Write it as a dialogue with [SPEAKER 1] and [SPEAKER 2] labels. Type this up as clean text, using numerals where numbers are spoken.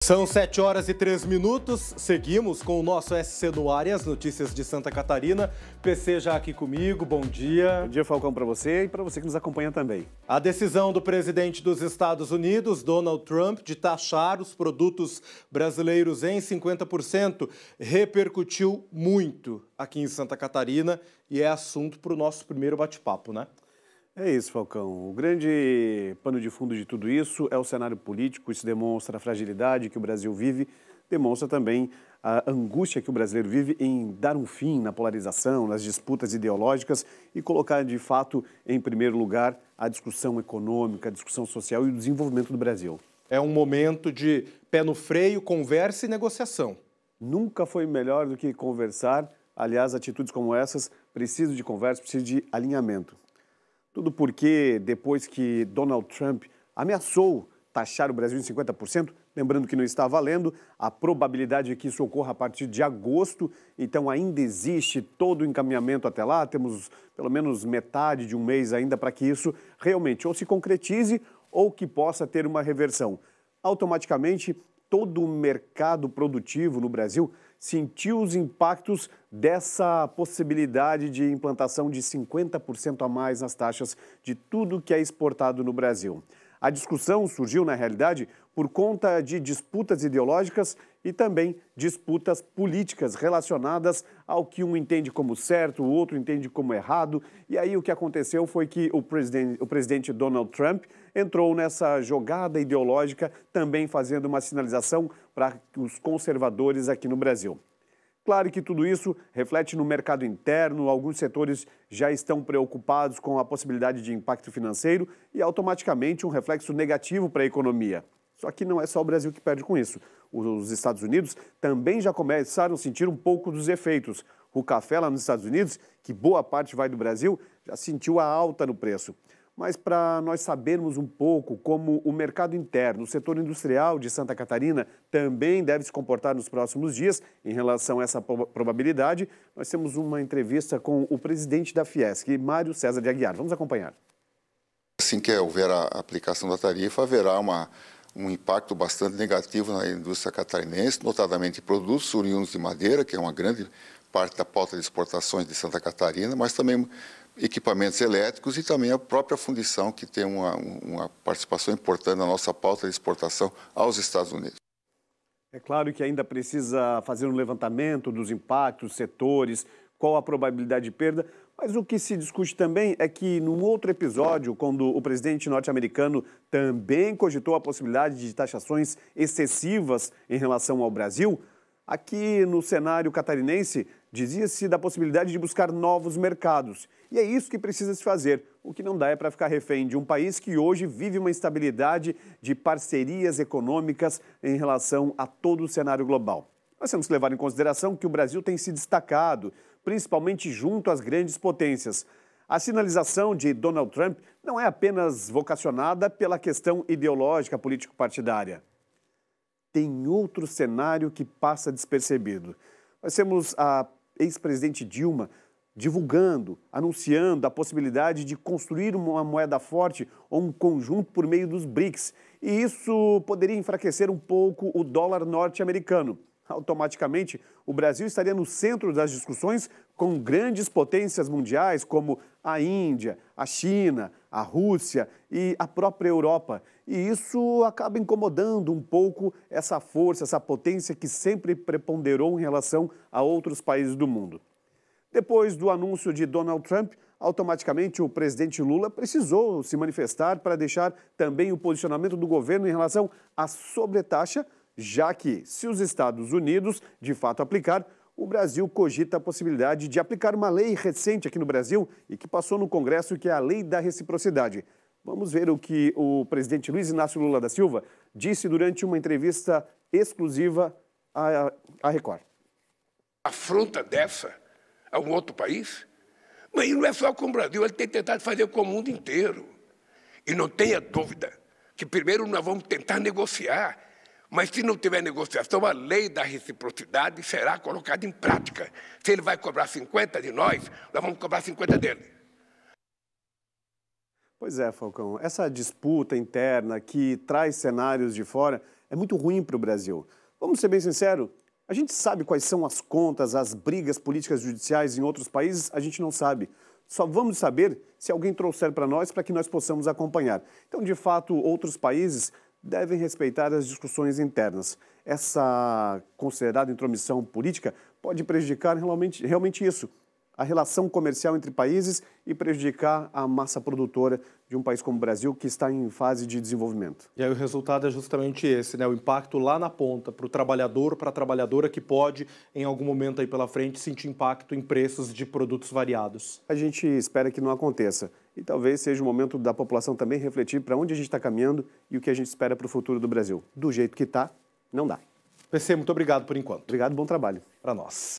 [SPEAKER 1] São 7 horas e 3 minutos, seguimos com o nosso SC no ar e as notícias de Santa Catarina. PC já aqui comigo, bom dia.
[SPEAKER 2] Bom dia, Falcão, para você e para você que nos acompanha também.
[SPEAKER 1] A decisão do presidente dos Estados Unidos, Donald Trump, de taxar os produtos brasileiros em 50% repercutiu muito aqui em Santa Catarina e é assunto para o nosso primeiro bate-papo, né?
[SPEAKER 2] É isso, Falcão. O grande pano de fundo de tudo isso é o cenário político. Isso demonstra a fragilidade que o Brasil vive, demonstra também a angústia que o brasileiro vive em dar um fim na polarização, nas disputas ideológicas e colocar, de fato, em primeiro lugar a discussão econômica, a discussão social e o desenvolvimento do Brasil.
[SPEAKER 1] É um momento de pé no freio, conversa e negociação.
[SPEAKER 2] Nunca foi melhor do que conversar. Aliás, atitudes como essas precisam de conversa, precisam de alinhamento. Tudo porque, depois que Donald Trump ameaçou taxar o Brasil em 50%, lembrando que não está valendo, a probabilidade é que isso ocorra a partir de agosto, então ainda existe todo o encaminhamento até lá, temos pelo menos metade de um mês ainda para que isso realmente ou se concretize ou que possa ter uma reversão. Automaticamente, todo o mercado produtivo no Brasil sentiu os impactos dessa possibilidade de implantação de 50% a mais nas taxas de tudo que é exportado no Brasil. A discussão surgiu, na realidade, por conta de disputas ideológicas e também disputas políticas relacionadas ao que um entende como certo, o outro entende como errado. E aí o que aconteceu foi que o presidente Donald Trump entrou nessa jogada ideológica, também fazendo uma sinalização para os conservadores aqui no Brasil. Claro que tudo isso reflete no mercado interno, alguns setores já estão preocupados com a possibilidade de impacto financeiro e automaticamente um reflexo negativo para a economia. Só que não é só o Brasil que perde com isso. Os Estados Unidos também já começaram a sentir um pouco dos efeitos. O café lá nos Estados Unidos, que boa parte vai do Brasil, já sentiu a alta no preço. Mas para nós sabermos um pouco como o mercado interno, o setor industrial de Santa Catarina também deve se comportar nos próximos dias em relação a essa probabilidade, nós temos uma entrevista com o presidente da Fiesc, Mário César de Aguiar. Vamos acompanhar.
[SPEAKER 3] Assim que houver a aplicação da tarifa, haverá um impacto bastante negativo na indústria catarinense, notadamente em produtos oriundos de madeira, que é uma grande parte da pauta de exportações de Santa Catarina, mas também equipamentos elétricos e também a própria fundição, que tem uma participação importante na nossa pauta de exportação aos Estados Unidos.
[SPEAKER 2] É claro que ainda precisa fazer um levantamento dos impactos, setores, qual a probabilidade de perda, mas o que se discute também é que, num outro episódio, quando o presidente norte-americano também cogitou a possibilidade de taxações excessivas em relação ao Brasil, aqui no cenário catarinense dizia-se da possibilidade de buscar novos mercados. E é isso que precisa se fazer. O que não dá é para ficar refém de um país que hoje vive uma instabilidade de parcerias econômicas em relação a todo o cenário global. Nós temos que levar em consideração que o Brasil tem se destacado, principalmente junto às grandes potências. A sinalização de Donald Trump não é apenas vocacionada pela questão ideológica político-partidária. Tem outro cenário que passa despercebido. Nós temos a ex-presidente Dilma divulgando, anunciando a possibilidade de construir uma moeda forte ou um conjunto por meio dos BRICS. E isso poderia enfraquecer um pouco o dólar norte-americano. Automaticamente, o Brasil estaria no centro das discussões com grandes potências mundiais como a Índia, a China, a Rússia e a própria Europa. E isso acaba incomodando um pouco essa força, essa potência que sempre preponderou em relação a outros países do mundo. Depois do anúncio de Donald Trump, automaticamente o presidente Lula precisou se manifestar para deixar também o posicionamento do governo em relação à sobretaxa, já que, se os Estados Unidos de fato aplicar, o Brasil cogita a possibilidade de aplicar uma lei recente aqui no Brasil e que passou no Congresso, que é a Lei da Reciprocidade. Vamos ver o que o presidente Luiz Inácio Lula da Silva disse durante uma entrevista exclusiva à Record.
[SPEAKER 4] Afronta dessa a um outro país? Mas não é só com o Brasil, ele tem tentado fazer com o mundo inteiro. E não tenha dúvida que primeiro nós vamos tentar negociar, mas se não tiver negociação, a lei da reciprocidade será colocada em prática. Se ele vai cobrar 50 de nós vamos cobrar 50 dele.
[SPEAKER 2] Pois é, Falcão, essa disputa interna que traz cenários de fora é muito ruim para o Brasil. Vamos ser bem sinceros, a gente sabe quais são as contas, as brigas políticas judiciais em outros países, a gente não sabe. Só vamos saber se alguém trouxer para nós, para que nós possamos acompanhar. Então, de fato, outros países devem respeitar as discussões internas. Essa considerada intromissão política pode prejudicar realmente isso, a relação comercial entre países e prejudicar a massa produtora de um país como o Brasil, que está em fase de desenvolvimento.
[SPEAKER 1] E aí o resultado é justamente esse, né? O impacto lá na ponta, para o trabalhador, para a trabalhadora que pode, em algum momento aí pela frente, sentir impacto em preços de produtos variados.
[SPEAKER 2] A gente espera que não aconteça. E talvez seja o momento da população também refletir para onde a gente está caminhando e o que a gente espera para o futuro do Brasil. Do jeito que está, não dá.
[SPEAKER 1] PC, muito obrigado por enquanto.
[SPEAKER 2] Obrigado, bom trabalho.
[SPEAKER 1] Para nós.